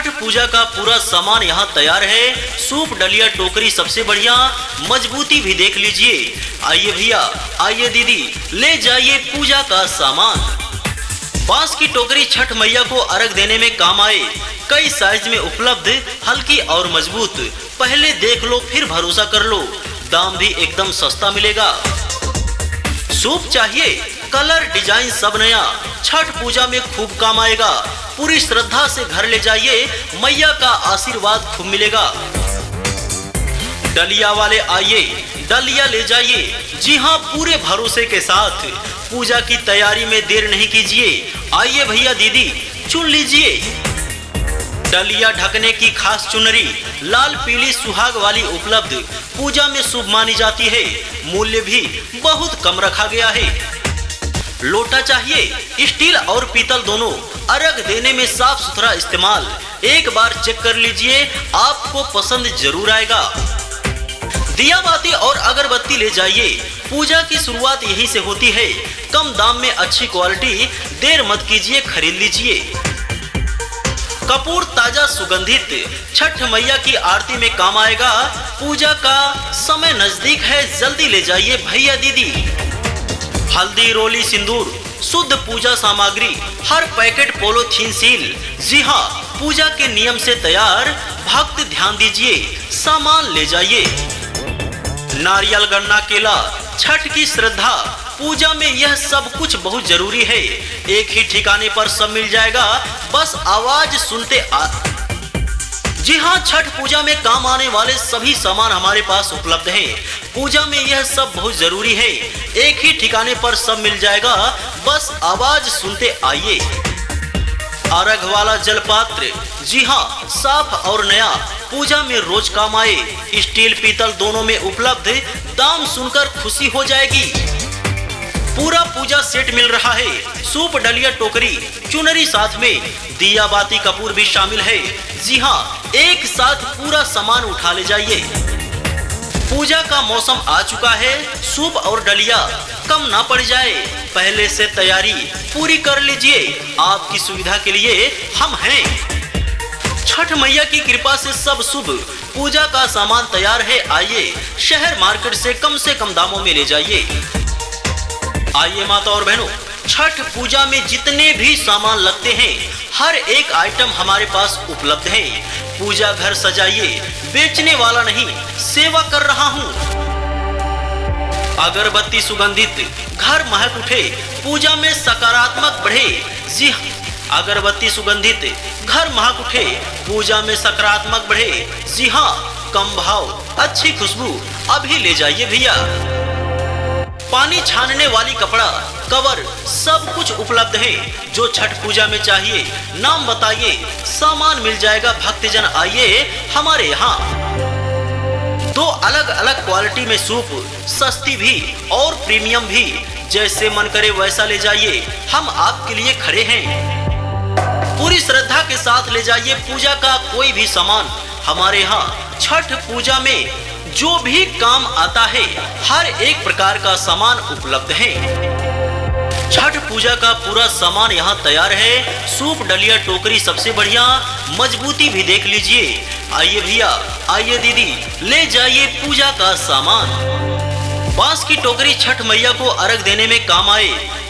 छठ पूजा का पूरा सामान यहाँ तैयार है। सूप, डलिया, टोकरी सबसे बढ़िया, मजबूती भी देख लीजिए। आइए भैया, आइए दीदी, ले जाइए पूजा का सामान। बांस की टोकरी छठ मैया को अर्घ देने में काम आए। कई साइज में उपलब्ध, हल्की और मजबूत। पहले देख लो फिर भरोसा कर लो, दाम भी एकदम सस्ता मिलेगा। सूप चाहिए, कलर डिजाइन सब नया, छठ पूजा में खूब काम आएगा। पूरी श्रद्धा से घर ले जाइए, मैया का आशीर्वाद खूब मिलेगा। डलिया वाले आइए, डलिया ले जाइए। जी हाँ, पूरे भरोसे के साथ पूजा की तैयारी में देर नहीं कीजिए। आइए भैया दीदी, चुन लीजिए। डलिया ढकने की खास चुनरी, लाल पीली सुहाग वाली उपलब्ध, पूजा में शुभ मानी जाती है। मूल्य भी बहुत कम रखा गया है। लोटा चाहिए, स्टील और पीतल दोनों, अर्घ देने में साफ सुथरा इस्तेमाल। एक बार चेक कर लीजिए, आपको पसंद जरूर आएगा। दिया बाती और अगरबत्ती ले जाइए, पूजा की शुरुआत यहीं से होती है। कम दाम में अच्छी क्वालिटी, देर मत कीजिए, खरीद लीजिए। कपूर ताजा सुगंधित, छठ मैया की आरती में काम आएगा। पूजा का समय नजदीक है, जल्दी ले जाइए भैया दीदी। हल्दी, रोली, सिंदूर, शुद्ध पूजा सामग्री, हर पैकेट पॉलीथीन सील। जी हाँ, पूजा के नियम से तैयार, भक्त ध्यान दीजिए, सामान ले जाइए। नारियल, गन्ना, केला, छठ की श्रद्धा, पूजा में यह सब कुछ बहुत जरूरी है। एक ही ठिकाने पर सब मिल जाएगा, बस आवाज सुनते जी हाँ, छठ पूजा में काम आने वाले सभी सामान हमारे पास उपलब्ध हैं। पूजा में यह सब बहुत जरूरी है। एक ही ठिकाने पर सब मिल जाएगा, बस आवाज सुनते आइए। अर्घ वाला जलपात्र, जी हाँ, साफ और नया, पूजा में रोज काम आए। स्टील पीतल दोनों में उपलब्ध, दाम सुनकर खुशी हो जाएगी। पूरा पूजा सेट मिल रहा है, सूप, डलिया, टोकरी, चुनरी साथ में, दिया बाती, कपूर भी शामिल है। जी हाँ, एक साथ पूरा सामान उठा ले जाइए। पूजा का मौसम आ चुका है, सूप और डलिया कम ना पड़ जाए, पहले से तैयारी पूरी कर लीजिए। आपकी सुविधा के लिए हम हैं। छठ मैया की कृपा से सब शुभ, पूजा का सामान तैयार है। आइए, शहर मार्केट से कम दामों में ले जाइए। आइए माता और बहनों, छठ पूजा में जितने भी सामान लगते हैं, हर एक आइटम हमारे पास उपलब्ध है। पूजा घर सजाइए, बेचने वाला नहीं, सेवा कर रहा हूँ। अगरबत्ती सुगंधित, घर महक उठे, पूजा में सकारात्मक बढ़े। जी हाँ, अगरबत्ती सुगंधित, घर महक उठे, पूजा में सकारात्मक बढ़े। जी हाँ, कम भाव, अच्छी खुशबू, अभी ले जाइए भैया। पानी छानने वाली कपड़ा, कवर, सब कुछ उपलब्ध है। जो छठ पूजा में चाहिए, नाम बताइए, सामान मिल जाएगा। भक्तजन आइए हमारे यहाँ। दो अलग अलग क्वालिटी में सूप, सस्ती भी और प्रीमियम भी, जैसे मन करे वैसा ले जाइए, हम आपके लिए खड़े हैं। पूरी श्रद्धा के साथ ले जाइए पूजा का कोई भी सामान। हमारे यहाँ छठ पूजा में जो भी काम आता है, हर एक प्रकार का सामान उपलब्ध है। छठ पूजा का पूरा सामान यहाँ तैयार है। सूप, डलिया, टोकरी सबसे बढ़िया, मजबूती भी देख लीजिए। आइए भैया, आइए दीदी, ले जाइए पूजा का सामान। बांस की टोकरी छठ मैया को अर्घ देने में काम आए।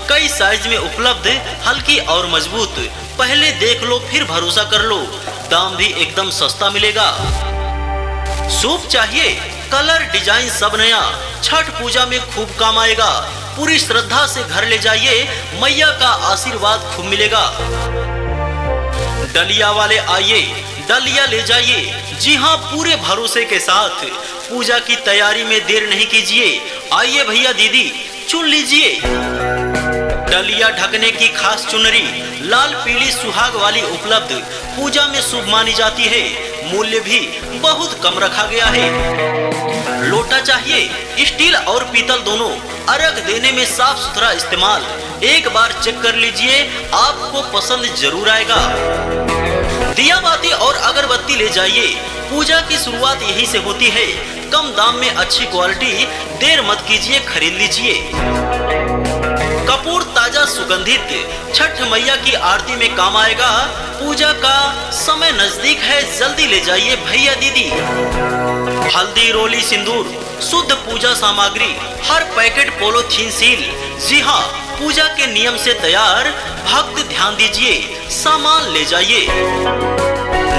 कई साइज में उपलब्ध, हल्की और मजबूत। पहले देख लो फिर भरोसा कर लो, दाम भी एकदम सस्ता मिलेगा। सूप चाहिए, कलर डिजाइन सब नया, छठ पूजा में खूब काम आएगा। पूरी श्रद्धा से घर ले जाइए, मैया का आशीर्वाद खूब मिलेगा। डलिया वाले आइए, डलिया ले जाइए। जी हाँ, पूरे भरोसे के साथ पूजा की तैयारी में देर नहीं कीजिए। आइए भैया दीदी, चुन लीजिए। डलिया ढकने की खास चुनरी, लाल पीली सुहाग वाली उपलब्ध, पूजा में शुभ मानी जाती है। मूल्य भी बहुत कम रखा गया है। लोटा चाहिए, स्टील और पीतल दोनों, अर्घ देने में साफ सुथरा इस्तेमाल। एक बार चेक कर लीजिए, आपको पसंद जरूर आएगा। दिया बाती और अगरबत्ती ले जाइए, पूजा की शुरुआत यहीं से होती है। कम दाम में अच्छी क्वालिटी, देर मत कीजिए, खरीद लीजिए। कपूर ताजा सुगंधित छठ मैया की आरती में काम आएगा। पूजा का समय नजदीक है, जल्दी ले जाइए भैया दीदी। हल्दी, रोली, सिंदूर, शुद्ध पूजा सामग्री, हर पैकेट पॉलीथीन सील। जी हाँ, पूजा के नियम से तैयार। भक्त ध्यान दीजिए, सामान ले जाइए।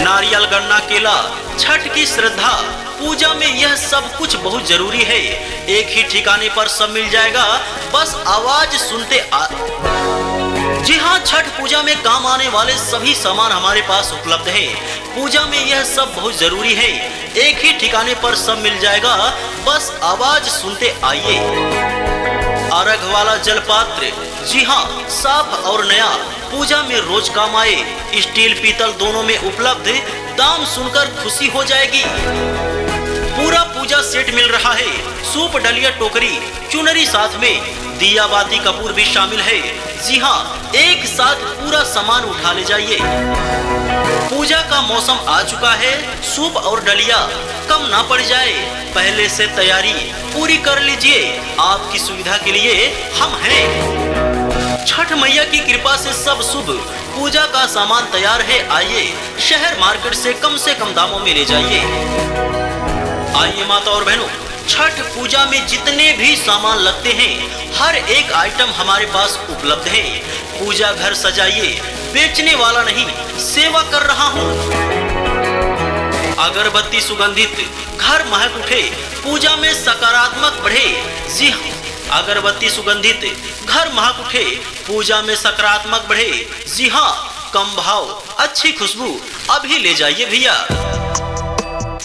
नारियल, गन्ना, केला, छठ की श्रद्धा। पूजा में यह सब कुछ बहुत जरूरी है। एक ही ठिकाने पर सब मिल जाएगा, बस आवाज सुनते जी हाँ, छठ पूजा में काम आने वाले सभी सामान हमारे पास उपलब्ध है। पूजा में यह सब बहुत जरूरी है। एक ही ठिकाने पर सब मिल जाएगा, बस आवाज सुनते आइए। अर्घ वाला जलपात्र, जी हाँ, साफ और नया, पूजा में रोज काम आए। स्टील, पीतल दोनों में उपलब्ध। दाम सुनकर खुशी हो जाएगी। पूरा पूजा सेट मिल रहा है। सूप, डलिया, टोकरी, चुनरी साथ में, दिया बाती, कपूर भी शामिल है। जी हाँ, एक साथ पूरा सामान उठा ले जाइए। पूजा का मौसम आ चुका है। सूप और डलिया कम ना पड़ जाए, पहले से तैयारी पूरी कर लीजिए। आपकी सुविधा के लिए हम हैं। छठ मैया की कृपा से सब शुभ। पूजा का सामान तैयार है, आइए शहर मार्केट से कम दामों में ले जाइए। आइए माता और बहनों, छठ पूजा में जितने भी सामान लगते हैं, हर एक आइटम हमारे पास उपलब्ध है। पूजा घर सजाइए, बेचने वाला नहीं, सेवा कर रहा हूँ। अगरबत्ती सुगंधित, घर महक उठे, पूजा में सकारात्मक बढ़े। जी हाँ, अगरबत्ती सुगंधित, घर महक उठे, पूजा में सकारात्मक बढ़े। जी हाँ, कम भाव, अच्छी खुशबू, अभी ले जाइए भैया।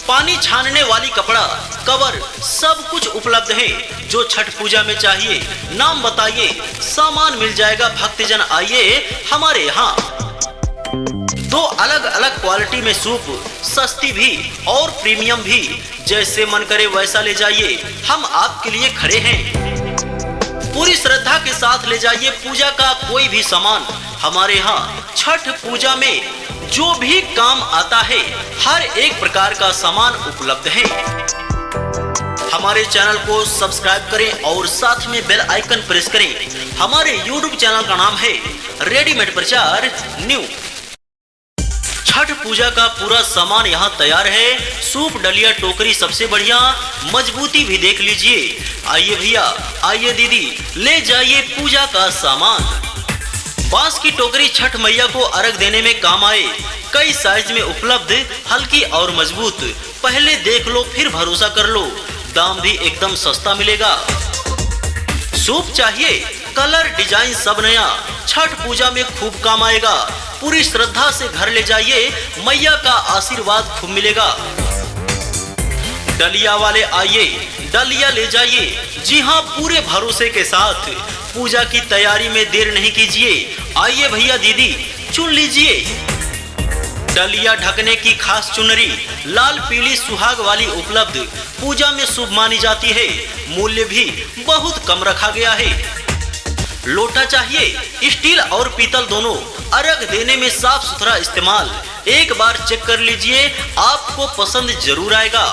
पानी छानने वाली कपड़ा, कवर, सब कुछ उपलब्ध है। जो छठ पूजा में चाहिए, नाम बताइए, सामान मिल जाएगा। भक्तजन आइए हमारे यहाँ। दो अलग अलग क्वालिटी में सूप, सस्ती भी और प्रीमियम भी, जैसे मन करे वैसा ले जाइए। हम आपके लिए खड़े हैं। पूरी श्रद्धा के साथ ले जाइए। पूजा का कोई भी सामान हमारे यहाँ छठ पूजा में जो भी काम आता है, हर एक प्रकार का सामान उपलब्ध है। हमारे चैनल को सब्सक्राइब करें और साथ में बेल आइकन प्रेस करें। हमारे YouTube चैनल का नाम है रेडीमेड प्रचार न्यू। छठ पूजा का पूरा सामान यहाँ तैयार है। सूप, डलिया, टोकरी सबसे बढ़िया, मजबूती भी देख लीजिए। आइए भैया, आइए दीदी, ले जाइए पूजा का सामान। बांस की टोकरी छठ मैया को अर्घ देने में काम आए। कई साइज में उपलब्ध, हल्की और मजबूत। पहले देख लो फिर भरोसा कर लो, दाम भी एकदम सस्ता मिलेगा। सूप चाहिए, कलर, डिजाइन सब नया, छठ पूजा में खूब काम आएगा। पूरी श्रद्धा से घर ले जाइए, मैया का आशीर्वाद खूब मिलेगा। डलिया वाले आइए, डलिया ले जाइए। जी हाँ, पूरे भरोसे के साथ पूजा की तैयारी में देर नहीं कीजिए। आइए भैया दीदी, चुन लीजिए। डलिया ढकने की खास चुनरी, लाल पीली सुहाग वाली उपलब्ध। पूजा में शुभ मानी जाती है। मूल्य भी बहुत कम रखा गया है। लोटा चाहिए, स्टील और पीतल दोनों, अर्घ देने में साफ सुथरा इस्तेमाल। एक बार चेक कर लीजिए, आपको पसंद जरूर आएगा।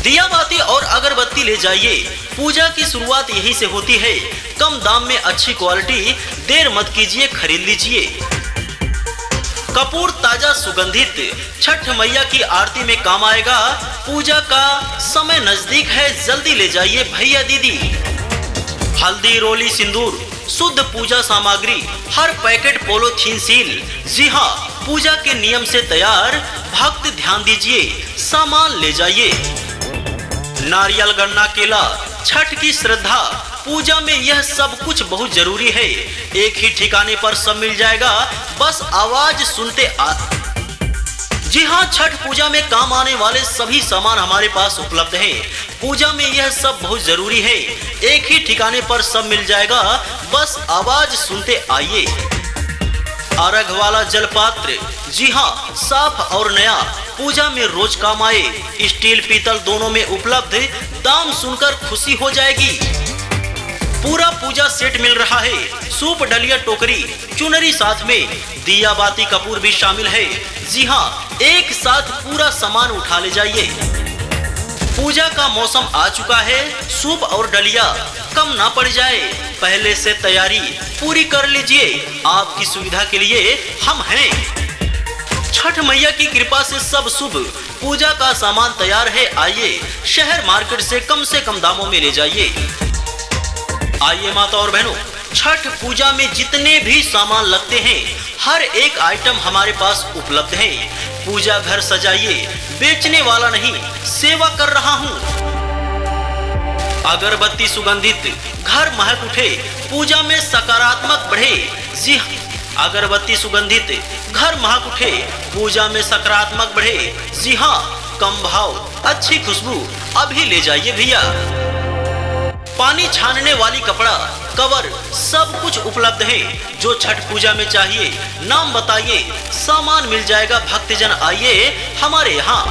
दिया बाती और अगरबत्ती ले जाइए। पूजा की शुरुआत यहीं से होती है। कम दाम में अच्छी क्वालिटी, देर मत कीजिए, खरीद लीजिए। कपूर ताजा सुगंधित, छठ मैया की आरती में काम आएगा। पूजा का समय नजदीक है, जल्दी ले जाइए भैया दीदी। हल्दी, रोली, सिंदूर, शुद्ध पूजा सामग्री, हर पैकेट पॉलीथीन सील। जी हाँ, पूजा के नियम से तैयार। भक्त ध्यान दीजिए, सामान ले जाइए। नारियल, गन्ना, केला, छठ की श्रद्धा। पूजा में यह सब कुछ बहुत जरूरी है। एक ही ठिकाने पर सब मिल जाएगा, बस आवाज सुनते जी हाँ, छठ पूजा में काम आने वाले सभी सामान हमारे पास उपलब्ध है। पूजा में यह सब बहुत जरूरी है। एक ही ठिकाने पर सब मिल जाएगा, बस आवाज सुनते आइए। अर्घ वाला जलपात्र, जी हाँ, साफ और नया, पूजा में रोज काम आए। स्टील, पीतल दोनों में उपलब्ध। दाम सुनकर खुशी हो जाएगी। पूरा पूजा सेट मिल रहा है। सूप, डलिया, टोकरी, चुनरी साथ में, दिया बाती, कपूर भी शामिल है। जी हाँ, एक साथ पूरा सामान उठा ले जाइए। पूजा का मौसम आ चुका है। सूप और डलिया कम ना पड़ जाए, पहले से तैयारी पूरी कर लीजिए, आपकी सुविधा के लिए हम हैं। छठ मैया की कृपा से सब शुभ, पूजा का सामान तैयार है, आइए शहर मार्केट से कम दामों में ले जाइए। आइए माता और बहनों, छठ पूजा में जितने भी सामान लगते हैं हर एक आइटम हमारे पास उपलब्ध है। पूजा घर सजाइए, बेचने वाला नहीं सेवा कर रहा हूँ। अगरबत्ती सुगंधित घर महक उठे, पूजा में सकारात्मक बढ़े। जी हाँ, अगरबत्ती सुगंधित घर महक उठे, पूजा में सकारात्मक बढ़े। जी हाँ, कम भाव अच्छी खुशबू अभी ले जाइए भैया। पानी छानने वाली कपड़ा कवर सब कुछ उपलब्ध है, जो छठ पूजा में चाहिए नाम बताइए, सामान मिल जाएगा। भक्तजन आइए हमारे यहाँ।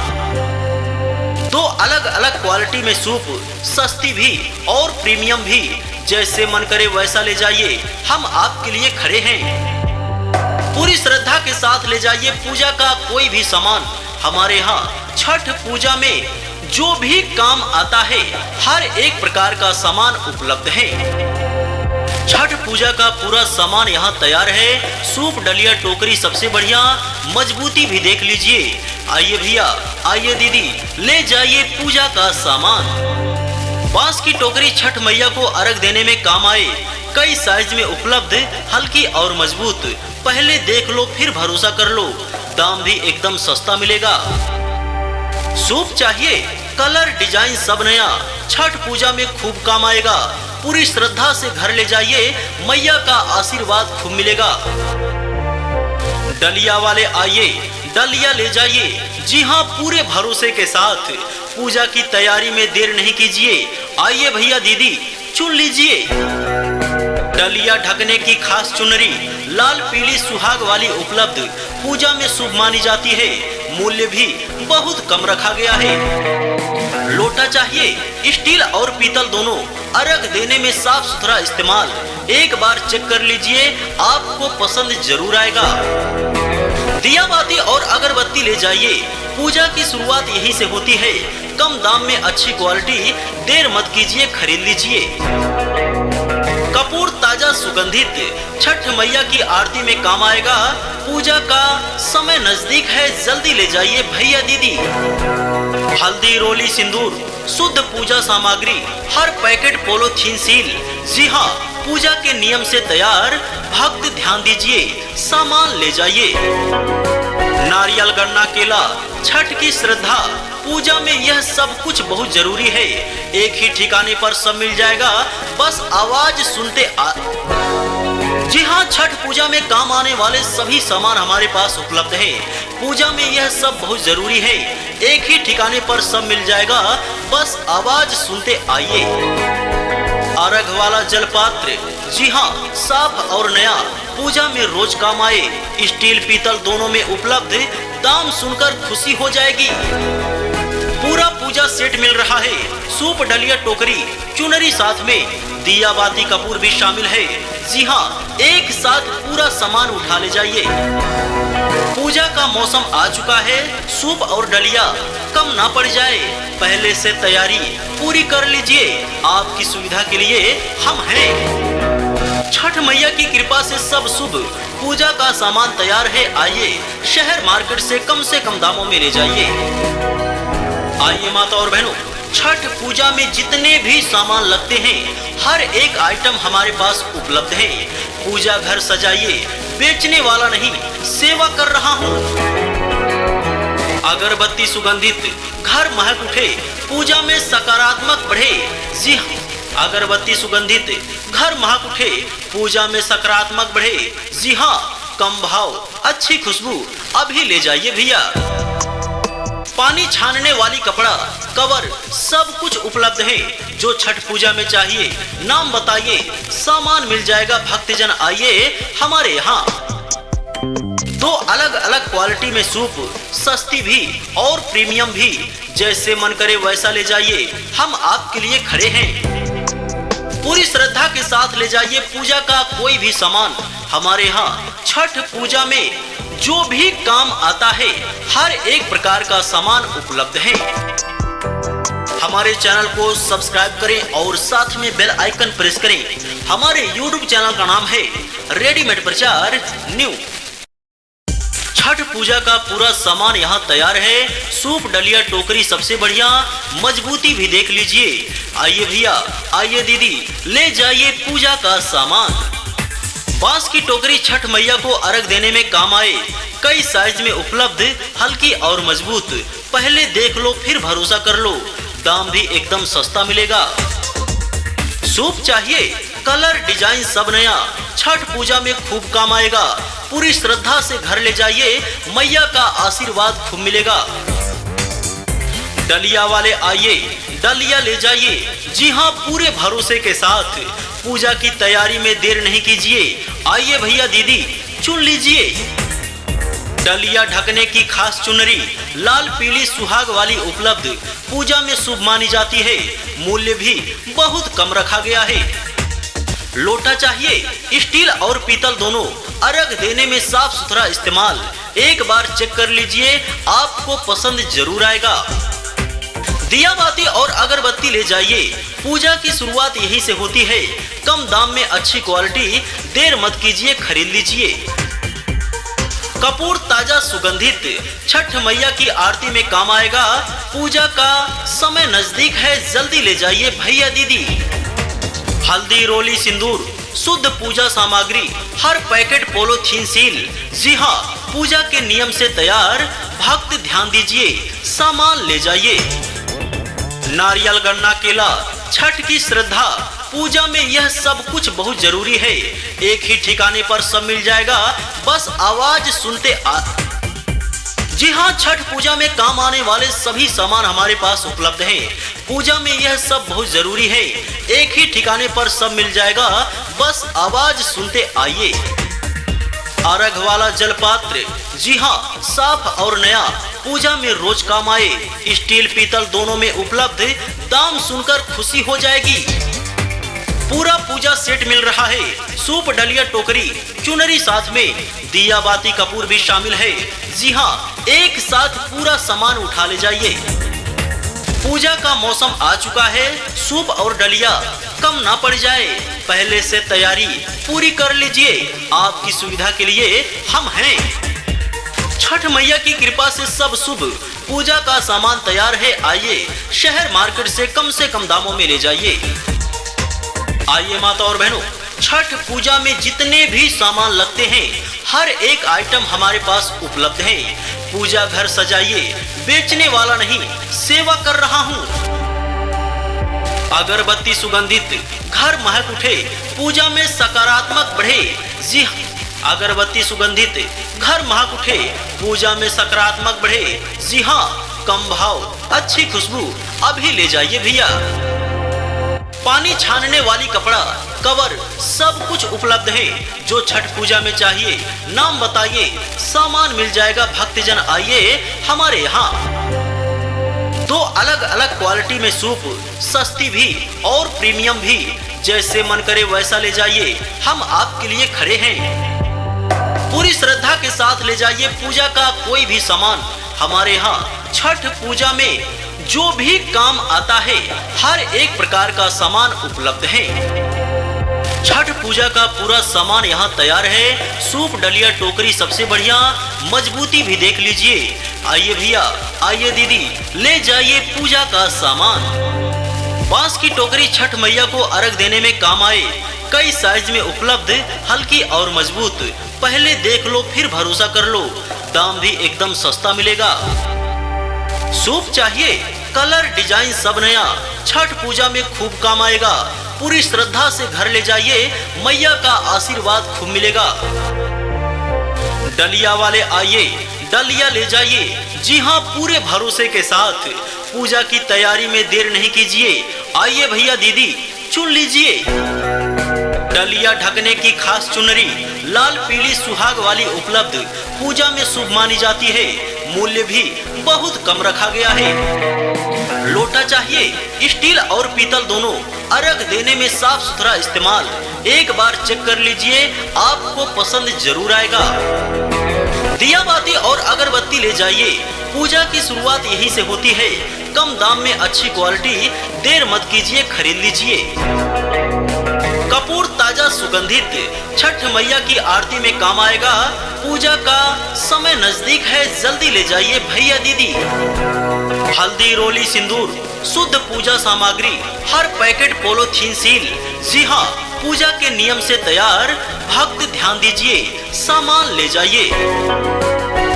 दो अलग अलग क्वालिटी में सूप, सस्ती भी और प्रीमियम भी, जैसे मन करे वैसा ले जाइए, हम आपके लिए खड़े हैं। पूरी श्रद्धा के साथ ले जाइए पूजा का कोई भी सामान। हमारे यहाँ छठ पूजा में जो भी काम आता है हर एक प्रकार का सामान उपलब्ध है। छठ पूजा का पूरा सामान यहाँ तैयार है। सूप, डलिया, टोकरी सबसे बढ़िया, मजबूती भी देख लीजिए। आइए भैया, आइए दीदी, ले जाइए पूजा का सामान। बांस की टोकरी छठ मैया को अर्घ देने में काम आए, कई साइज में उपलब्ध, हल्की और मजबूत। पहले देख लो फिर भरोसा कर लो, दाम भी एकदम सस्ता मिलेगा। सूप चाहिए, कलर डिजाइन सब नया, छठ पूजा में खूब काम आएगा। पूरी श्रद्धा से घर ले जाइए, मैया का आशीर्वाद खूब मिलेगा। डलिया वाले आइए, डलिया ले जाइए। जी हाँ, पूरे भरोसे के साथ पूजा की तैयारी में देर नहीं कीजिए। आइए भैया दीदी, चुन लीजिए। डलिया ढकने की खास चुनरी लाल पीली सुहाग वाली उपलब्ध, पूजा में शुभ मानी जाती है। मूल्य भी बहुत कम रखा गया है। लोटा चाहिए, स्टील और पीतल दोनों, अर्घ देने में साफ सुथरा इस्तेमाल। एक बार चेक कर लीजिए, आपको पसंद जरूर आएगा। दिया बाती और अगरबत्ती ले जाइए, पूजा की शुरुआत यहीं से होती है। कम दाम में अच्छी क्वालिटी, देर मत कीजिए, खरीद लीजिए। कपूर ताजा सुगंधित, छठ मैया की आरती में काम आएगा। पूजा का समय नजदीक है, जल्दी ले जाइए भैया दीदी। हल्दी, रोली, सिंदूर, शुद्ध पूजा सामग्री, हर पैकेट पॉलीथीन सील। जी हाँ, पूजा के नियम से तैयार, भक्त ध्यान दीजिए, सामान ले जाइए। नारियल, गन्ना, केला, छठ की श्रद्धा, पूजा में यह सब कुछ बहुत जरूरी है। एक ही ठिकाने पर सब मिल जाएगा, बस आवाज सुनते जी हाँ, छठ पूजा में काम आने वाले सभी सामान हमारे पास उपलब्ध है। पूजा में यह सब बहुत जरूरी है। एक ही ठिकाने पर सब मिल जाएगा, बस आवाज सुनते आइए। अर्घ वाला जल पात्र, जी हाँ, साफ और नया, पूजा में रोज काम आए। स्टील, पीतल दोनों में उपलब्ध, दाम सुनकर खुशी हो जाएगी। पूरा पूजा सेट मिल रहा है, सूप, डलिया, टोकरी, चुनरी साथ में, दिया बाती, कपूर भी शामिल है। जी हाँ, एक साथ पूरा सामान उठा ले जाइए। पूजा का मौसम आ चुका है, सूप और डलिया कम ना पड़ जाए, पहले से तैयारी पूरी कर लीजिए, आपकी सुविधा के लिए हम हैं। छठ मैया की कृपा से सब शुभ, पूजा का सामान तैयार है, आइए शहर मार्केट से कम दामों में ले जाइए। आइए माता और बहनों, छठ पूजा में जितने भी सामान लगते हैं हर एक आइटम हमारे पास उपलब्ध है। पूजा घर सजाइए, बेचने वाला नहीं सेवा कर रहा हूँ। अगरबत्ती सुगंधित घर महक उठे, पूजा में सकारात्मक बढ़े। जी हाँ, अगरबत्ती सुगंधित घर महक उठे, पूजा में सकारात्मक बढ़े। जी हाँ, कम भाव अच्छी खुशबू अभी ले जाइए भैया। पानी छानने वाली कपड़ा कवर सब कुछ उपलब्ध है, जो छठ पूजा में चाहिए नाम बताइए, सामान मिल जाएगा। भक्तजन आइए हमारे यहाँ। दो अलग अलग क्वालिटी में सूप, सस्ती भी और प्रीमियम भी, जैसे मन करे वैसा ले जाइए, हम आपके लिए खड़े हैं। पूरी श्रद्धा के साथ ले जाइए पूजा का कोई भी सामान। हमारे यहाँ छठ पूजा में जो भी काम आता है हर एक प्रकार का सामान उपलब्ध है। हमारे चैनल को सब्सक्राइब करें और साथ में बेल आइकन प्रेस करें। हमारे YouTube चैनल का नाम है रेडीमेड प्रचार न्यू। छठ पूजा का पूरा सामान यहाँ तैयार है। सूप, डलिया, टोकरी सबसे बढ़िया, मजबूती भी देख लीजिए। आइए भैया, आइए दीदी, ले जाइए पूजा का सामान। बांस की टोकरी छठ मैया को अर्घ देने में काम आए। कई साइज में उपलब्ध, हल्की और मजबूत। पहले देख लो फिर भरोसा कर लो, दाम भी एकदम सस्ता मिलेगा। सूप चाहिए, कलर डिजाइन सब नया, छठ पूजा में खूब काम आएगा। पूरी श्रद्धा से घर ले जाइए, मैया का आशीर्वाद खूब मिलेगा। डलिया वाले आइए, डलिया ले जाइए। जी हाँ, पूरे भरोसे के साथ पूजा की तैयारी में देर नहीं कीजिए। आइए भैया दीदी, चुन लीजिए। डलिया ढकने की खास चुनरी, लाल पीली सुहाग वाली उपलब्ध, पूजा में शुभ मानी जाती है। मूल्य भी बहुत कम रखा गया है। लोटा चाहिए, स्टील और पीतल दोनों, अर्घ देने में साफ सुथरा इस्तेमाल। एक बार चेक कर लीजिए, आपको पसंद जरूर आएगा। दिया बाती और अगरबत्ती ले जाइए, पूजा की शुरुआत यही से होती है। कम दाम में अच्छी क्वालिटी, देर मत कीजिए, खरीद लीजिए। कपूर ताजा सुगंधित, छठ मैया की आरती में काम आएगा। पूजा का समय नजदीक है, जल्दी ले जाइए भैया दीदी। हल्दी, रोली, सिंदूर, शुद्ध पूजा सामग्री, हर पैकेट पॉलीथीन सील। जी हाँ, पूजा के नियम से तैयार, भक्त ध्यान दीजिए, सामान ले जाइए। नारियल, गन्ना, केला, छठ की श्रद्धा, पूजा में यह सब कुछ बहुत जरूरी है। एक ही ठिकाने पर सब मिल जाएगा, बस आवाज सुनते जी हाँ, छठ पूजा में काम आने वाले सभी सामान हमारे पास उपलब्ध हैं। पूजा में यह सब बहुत जरूरी है। एक ही ठिकाने पर सब मिल जाएगा, बस आवाज सुनते आइए। अर्घ वाला जलपात्र, जी हाँ, साफ और नया, पूजा में रोज काम आए। स्टील, पीतल दोनों में उपलब्ध, दाम सुनकर खुशी हो जाएगी। पूरा पूजा सेट मिल रहा है। सूप, डलिया, टोकरी, चुनरी साथ में, दिया बाती, कपूर भी शामिल है। जी हाँ, एक साथ पूरा सामान उठा ले जाइए। पूजा का मौसम आ चुका है। सूप और डलिया कम ना पड़ जाए, पहले से तैयारी पूरी कर लीजिए। आपकी सुविधा के लिए हम हैं। छठ मैया की कृपा से सब शुभ, पूजा का सामान तैयार है। आइए, शहर मार्केट से कम दामों में ले जाइए। आइए माता और बहनों, छठ पूजा में जितने भी सामान लगते हैं, हर एक आइटम हमारे पास उपलब्ध है। पूजा घर सजाइए, बेचने वाला नहीं, सेवा कर रहा हूँ। अगरबत्ती सुगंधित, घर महक उठे, पूजा में सकारात्मक बढ़े। जी हाँ, अगरबत्ती सुगंधित, घर महक उठे, पूजा में सकारात्मक बढ़े। जी हाँ, कम भाव, अच्छी खुशबू, अभी ले जाइए भैया। पानी छानने वाली कपड़ा, कवर, सब कुछ उपलब्ध है। जो छठ पूजा में चाहिए, नाम बताइए, सामान मिल जाएगा। भक्तजन आइए हमारे यहाँ। दो अलग अलग क्वालिटी में सूप, सस्ती भी और प्रीमियम भी, जैसे मन करे वैसा ले जाइए, हम आपके लिए खड़े हैं। पूरी श्रद्धा के साथ ले जाइए पूजा का कोई भी सामान। हमारे यहाँ छठ पूजा में जो भी काम आता है, हर एक प्रकार का सामान उपलब्ध है। छठ पूजा का पूरा सामान यहाँ तैयार है। सूप, डलिया, टोकरी सबसे बढ़िया, मजबूती भी देख लीजिए। आइए भैया, आइए दीदी, ले जाइए पूजा का सामान। बांस की टोकरी छठ मैया को अर्घ देने में काम आए। कई साइज में उपलब्ध, हल्की और मजबूत। पहले देख लो फिर भरोसा कर लो, दाम भी एकदम सस्ता मिलेगा। सूप चाहिए, कलर डिजाइन सब नया, छठ पूजा में खूब काम आएगा। पूरी श्रद्धा से घर ले जाइए, मैया का आशीर्वाद खूब मिलेगा। डलिया वाले आइए, डलिया ले जाइए। जी हाँ, पूरे भरोसे के साथ पूजा की तैयारी में देर नहीं कीजिए। आइए भैया दीदी, चुन लीजिए। डलिया ढकने की खास चुनरी, लाल पीली सुहाग वाली उपलब्ध, पूजा में शुभ मानी जाती है। मूल्य भी बहुत कम रखा गया है। लोटा चाहिए, स्टील और पीतल दोनों, अर्घ देने में साफ सुथरा इस्तेमाल। एक बार चेक कर लीजिए, आपको पसंद जरूर आएगा। दिया बाती और अगरबत्ती ले जाइए, पूजा की शुरुआत यहीं से होती है। कम दाम में अच्छी क्वालिटी, देर मत कीजिए, खरीद लीजिए। कपूर ताजा सुगंधित, छठ मैया की आरती में काम आएगा। पूजा का समय नजदीक है, जल्दी ले जाइए भैया दीदी। हल्दी, रोली, सिंदूर, शुद्ध पूजा सामग्री, हर पैकेट पॉलीथीन सील। जी हाँ, पूजा के नियम से तैयार। भक्त ध्यान दीजिए, सामान ले जाइए।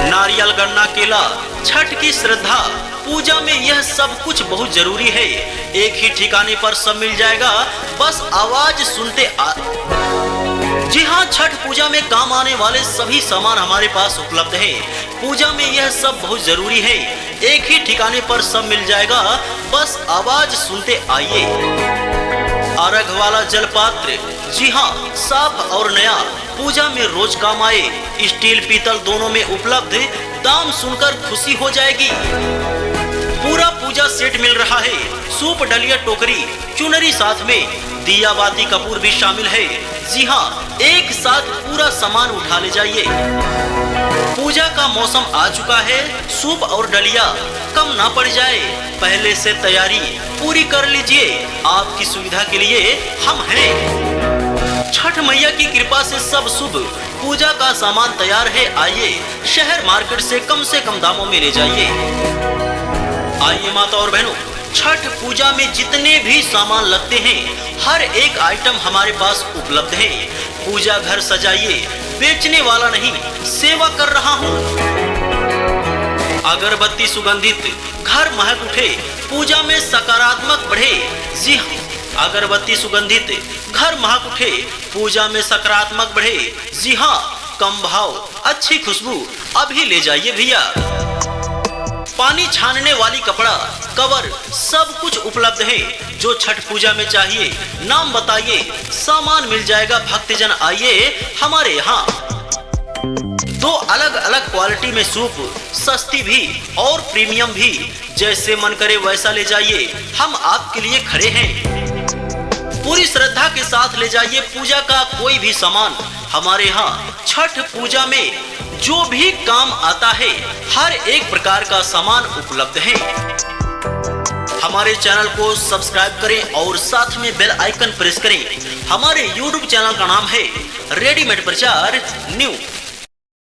नारियल, गन्ना, केला, छठ की श्रद्धा, पूजा में यह सब कुछ बहुत जरूरी है। एक ही ठिकाने पर सब मिल जाएगा, बस आवाज सुनते जी हाँ, छठ पूजा में काम आने वाले सभी सामान हमारे पास उपलब्ध है। पूजा में यह सब बहुत जरूरी है। एक ही ठिकाने पर सब मिल जाएगा, बस आवाज सुनते आइए। अर्घ वाला जलपात्र, जी हाँ, साफ और नया, पूजा में रोज काम आए। स्टील पीतल दोनों में उपलब्ध, दाम सुनकर खुशी हो जाएगी। पूरा पूजा सेट मिल रहा है, सूप, डलिया, टोकरी, चुनरी साथ में, दिया बाती, कपूर भी शामिल है। जी हाँ, एक साथ पूरा सामान उठा ले जाइए। पूजा का मौसम आ चुका है, सूप और डलिया कम ना पड़ जाए, पहले से तैयारी पूरी कर लीजिए। आपकी सुविधा के लिए हम हैं। छठ मैया की कृपा से सब शुभ, पूजा का सामान तैयार है। आइए, शहर मार्केट से कम दामों में ले जाइए। आइए माता और बहनों, छठ पूजा में जितने भी सामान लगते हैं, हर एक आइटम हमारे पास उपलब्ध है। पूजा घर सजाइए, बेचने वाला नहीं, सेवा कर रहा हूँ। अगरबत्ती सुगंधित, घर महक उठे, पूजा में सकारात्मक बढ़े। जी हाँ, अगरबत्ती सुगंधित, घर महक उठे, पूजा में सकारात्मक बढ़े। जी हाँ, कम भाव, अच्छी खुशबू, अभी ले जाइए भैया। पानी छानने वाली कपड़ा, कवर, सब कुछ उपलब्ध है। जो छठ पूजा में चाहिए, नाम बताइए, सामान मिल जाएगा। भक्तजन आइए हमारे यहाँ। दो अलग अलग क्वालिटी में सूप, सस्ती भी और प्रीमियम भी, जैसे मन करे वैसा ले जाइए, हम आपके लिए खड़े हैं। पूरी श्रद्धा के साथ ले जाइए पूजा का कोई भी सामान। हमारे यहाँ छठ पूजा में जो भी काम आता है, हर एक प्रकार का सामान उपलब्ध है। हमारे चैनल को सब्सक्राइब करें और साथ में बेल आइकन प्रेस करें। हमारे YouTube चैनल का नाम है रेडीमेड प्रचार न्यू।